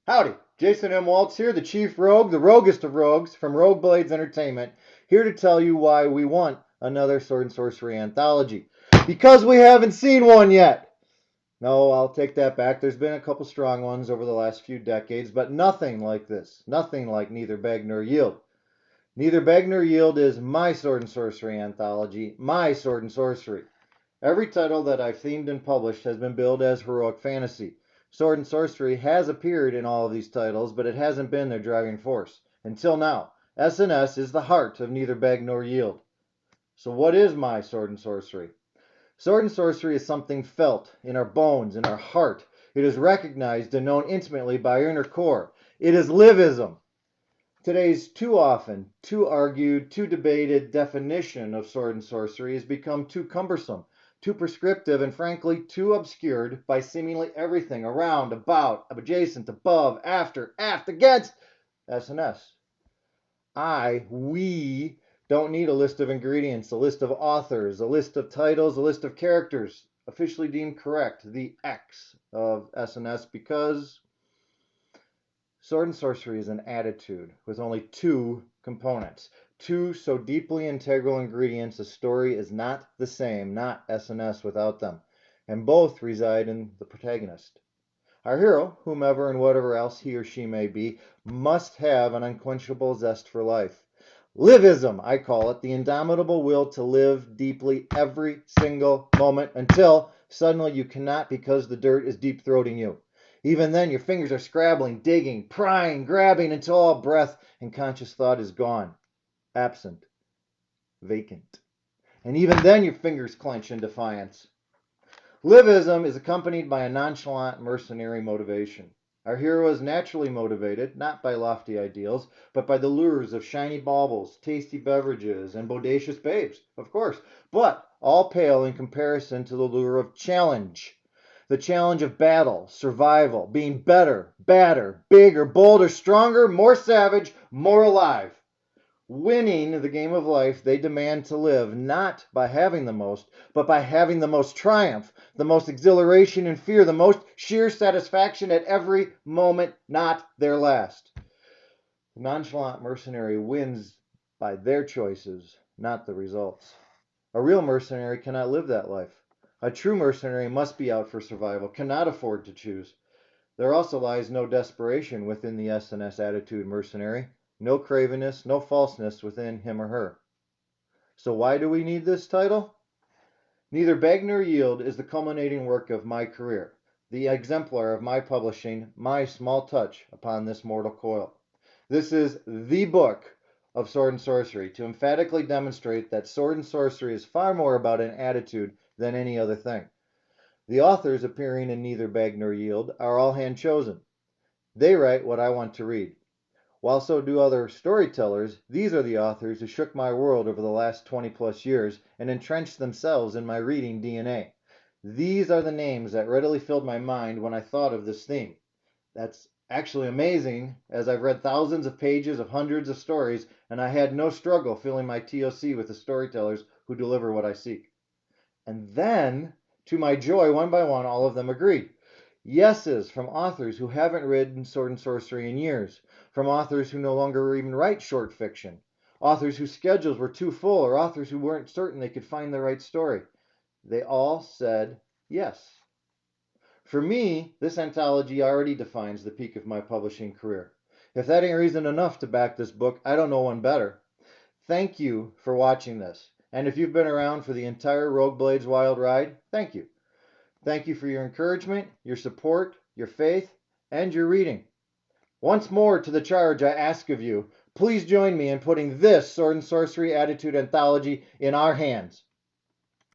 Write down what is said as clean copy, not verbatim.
Howdy, Jason M. Waltz here, the Chief Rogue, the roguest of rogues from Rogue Blades Entertainment, here to tell you why we want another Sword and Sorcery anthology. Because we haven't seen one yet. No, I'll take that back. There's been a couple strong ones over the last few decades, but nothing like this. Nothing like Neither Beg Nor Yield. Neither Beg Nor Yield is my Sword and Sorcery anthology, my Sword and Sorcery. Every title that I've themed and published has been billed as heroic fantasy. Sword and Sorcery has appeared in all of these titles, but it hasn't been their driving force. Until now, S&S is the heart of Neither Beg Nor Yield. So what is my Sword and Sorcery? Sword and Sorcery is something felt in our bones, in our heart. It is recognized and known intimately by our inner core. It is livism. Today's too often, too argued, too debated definition of Sword and Sorcery has become too cumbersome, too prescriptive, and frankly too obscured by seemingly everything around, about, adjacent, above, after, aft, against S&S. We don't need a list of ingredients, a list of authors, a list of titles, a list of characters officially deemed correct, the X of S&S, because Sword and Sorcery is an attitude with only two components. Two so deeply integral ingredients, a story is not the same, not S&S without them. And both reside in the protagonist. Our hero, whomever and whatever else he or she may be, must have an unquenchable zest for life. Livism, I call it, the indomitable will to live deeply every single moment until suddenly you cannot because the dirt is deep-throating you. Even then, your fingers are scrabbling, digging, prying, grabbing until all breath and conscious thought is gone, absent, vacant. And even then, your fingers clench in defiance. Livism is accompanied by a nonchalant mercenary motivation. Our hero is naturally motivated, not by lofty ideals, but by the lures of shiny baubles, tasty beverages, and bodacious babes, of course, but all pale in comparison to the lure of challenge. The challenge of battle, survival, being better, badder, bigger, bolder, stronger, more savage, more alive. Winning the game of life, they demand to live not by having the most, but by having the most triumph, the most exhilaration and fear, the most sheer satisfaction at every moment, not their last. The nonchalant mercenary wins by their choices, not the results. A real mercenary cannot live that life. A true mercenary must be out for survival, cannot afford to choose. There also lies no desperation within the S&S attitude mercenary, no cravenness, no falseness within him or her. So why do we need this title? Neither Beg Nor Yield is the culminating work of my career, the exemplar of my publishing, my small touch upon this mortal coil. This is the book of Sword and Sorcery to emphatically demonstrate that Sword and Sorcery is far more about an attitude than any other thing. The authors appearing in Neither Beg Nor Yield are all hand-chosen. They write what I want to read. While so do other storytellers, these are the authors who shook my world over the last 20-plus years and entrenched themselves in my reading DNA. These are the names that readily filled my mind when I thought of this theme. That's actually amazing, as I've read thousands of pages of hundreds of stories, and I had no struggle filling my TOC with the storytellers who deliver what I seek. And then, to my joy, one by one, all of them agreed. Yeses from authors who haven't written Sword and Sorcery in years, from authors who no longer even write short fiction, authors whose schedules were too full, or authors who weren't certain they could find the right story. They all said yes. For me, this anthology already defines the peak of my publishing career. If that ain't reason enough to back this book, I don't know one better. Thank you for watching this. And if you've been around for the entire Rogue Blades Wild ride, thank you. Thank you for your encouragement, your support, your faith, and your reading. Once more to the charge I ask of you, please join me in putting this Sword and Sorcery Attitude Anthology in our hands.